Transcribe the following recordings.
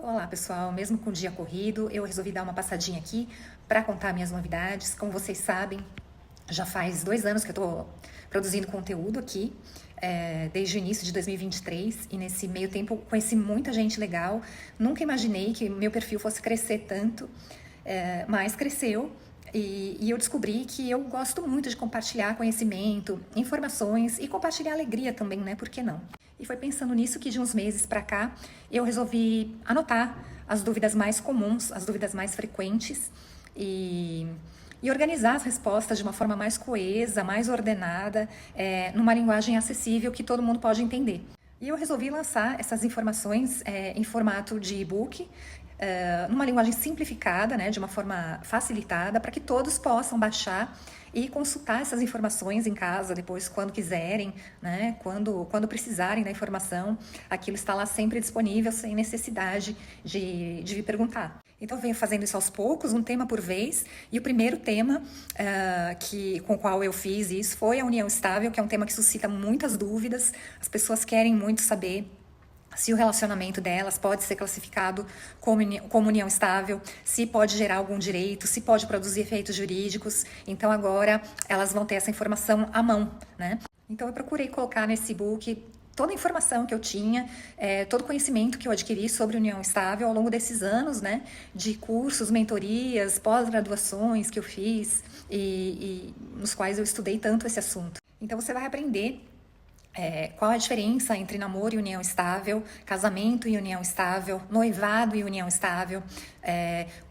Olá pessoal, mesmo com o dia corrido, eu resolvi dar uma passadinha aqui para contar minhas novidades. Como vocês sabem, já faz 2 anos que eu estou produzindo conteúdo aqui, desde o início de 2023, e nesse meio tempo conheci muita gente legal. Nunca imaginei que meu perfil fosse crescer tanto, mas cresceu. E eu descobri que eu gosto muito de compartilhar conhecimento, informações e compartilhar alegria também, né? Por que não? E foi pensando nisso que de uns meses para cá eu resolvi anotar as dúvidas mais comuns, as dúvidas mais frequentes e, e organizar as respostas de uma forma mais coesa, mais ordenada, numa linguagem acessível que todo mundo pode entender. E eu resolvi lançar essas informações em formato de e-book, numa linguagem simplificada, né, de uma forma facilitada, para que todos possam baixar e consultar essas informações em casa depois, quando quiserem, né, quando precisarem da informação. Aquilo está lá sempre disponível, sem necessidade de vir perguntar. Então, eu venho fazendo isso aos poucos, um tema por vez, e o primeiro tema com o qual eu fiz isso foi a união estável, que é um tema que suscita muitas dúvidas. As pessoas querem muito saber se o relacionamento delas pode ser classificado como união estável, se pode gerar algum direito, se pode produzir efeitos jurídicos. Então agora elas vão ter essa informação à mão, né? Então eu procurei colocar nesse e-book toda a informação que eu tinha, todo o conhecimento que eu adquiri sobre união estável ao longo desses anos, né? De cursos, mentorias, pós-graduações que eu fiz e nos quais eu estudei tanto esse assunto. Então você vai aprender qual a diferença entre namoro e união estável, casamento e união estável, noivado e união estável,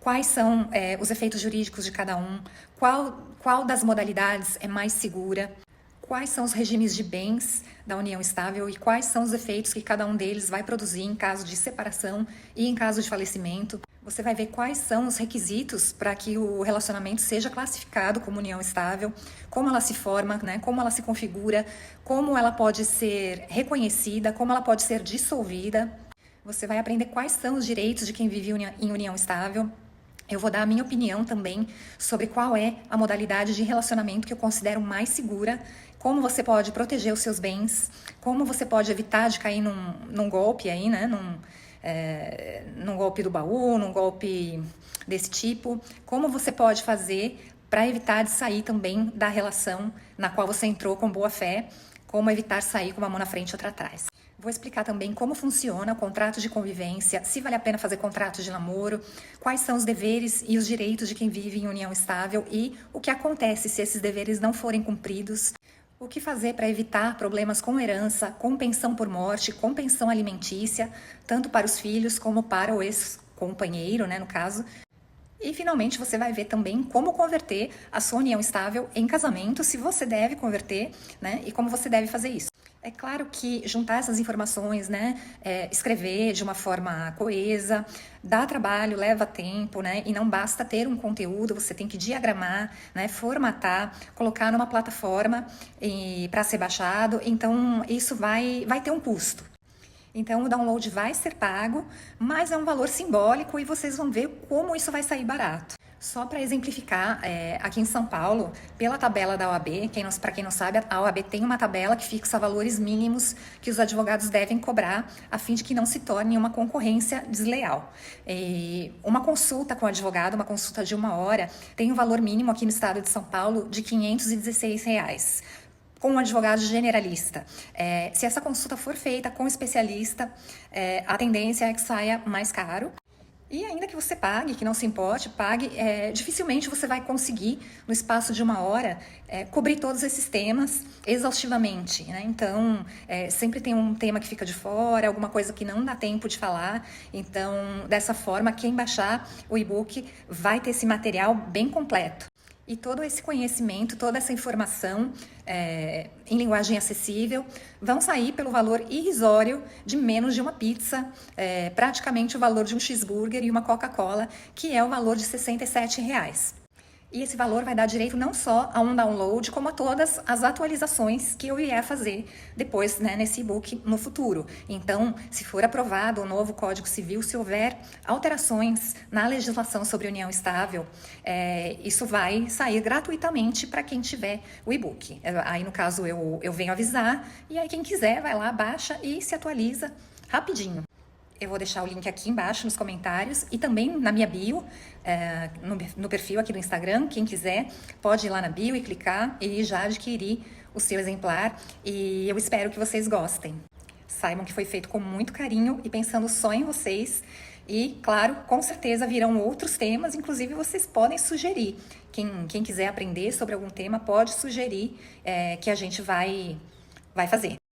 quais são os efeitos jurídicos de cada um, qual das modalidades é mais segura, quais são os regimes de bens da união estável e quais são os efeitos que cada um deles vai produzir em caso de separação e em caso de falecimento. Você vai ver quais são os requisitos para que o relacionamento seja classificado como união estável, como ela se forma, né, como ela se configura, como ela pode ser reconhecida, como ela pode ser dissolvida. Você vai aprender quais são os direitos de quem vive em união estável. Eu vou dar a minha opinião também sobre qual é a modalidade de relacionamento que eu considero mais segura, como você pode proteger os seus bens, como você pode evitar de cair num golpe aí, né, num golpe do baú, num golpe desse tipo, como você pode fazer para evitar de sair também da relação na qual você entrou com boa fé, como evitar sair com uma mão na frente e outra atrás. Vou explicar também como funciona o contrato de convivência, se vale a pena fazer contrato de namoro, quais são os deveres e os direitos de quem vive em união estável e o que acontece se esses deveres não forem cumpridos, o que fazer para evitar problemas com herança, com pensão por morte, com pensão alimentícia, tanto para os filhos como para o ex-companheiro, né, no caso. E finalmente você vai ver também como converter a sua união estável em casamento, se você deve converter, né, e como você deve fazer isso. É claro que juntar essas informações, né, escrever de uma forma coesa, dá trabalho, leva tempo, né, e não basta ter um conteúdo, você tem que diagramar, né, formatar, colocar numa plataforma para ser baixado, então isso vai ter um custo. Então o download vai ser pago, mas é um valor simbólico e vocês vão ver como isso vai sair barato. Só para exemplificar, aqui em São Paulo, pela tabela da OAB, para quem não sabe, a OAB tem uma tabela que fixa valores mínimos que os advogados devem cobrar a fim de que não se torne uma concorrência desleal. Uma consulta com o advogado, uma consulta de 1 hora, tem um valor mínimo aqui no estado de São Paulo de R$ 516. Com um advogado generalista. Se essa consulta for feita com um especialista, a tendência é que saia mais caro. E ainda que você pague, que não se importe, pague, dificilmente você vai conseguir, no espaço de 1 hora, cobrir todos esses temas exaustivamente, né? Então, sempre tem um tema que fica de fora, alguma coisa que não dá tempo de falar. Então, dessa forma, quem baixar o e-book vai ter esse material bem completo. E todo esse conhecimento, toda essa informação em linguagem acessível vão sair pelo valor irrisório de menos de uma pizza, praticamente o valor de um cheeseburger e uma Coca-Cola, que é o valor de R$ 67. E esse valor vai dar direito não só a um download, como a todas as atualizações que eu vier fazer depois, né, nesse e-book no futuro. Então, se for aprovado o novo Código Civil, se houver alterações na legislação sobre união estável, isso vai sair gratuitamente para quem tiver o e-book. Aí, no caso, eu venho avisar, e aí quem quiser vai lá, baixa e se atualiza rapidinho. Eu vou deixar o link aqui embaixo nos comentários e também na minha bio, no perfil aqui do Instagram. Quem quiser pode ir lá na bio e clicar e já adquirir o seu exemplar. E eu espero que vocês gostem. Saibam que foi feito com muito carinho e pensando só em vocês. E, claro, com certeza virão outros temas, inclusive vocês podem sugerir. Quem quiser aprender sobre algum tema pode sugerir que a gente vai fazer.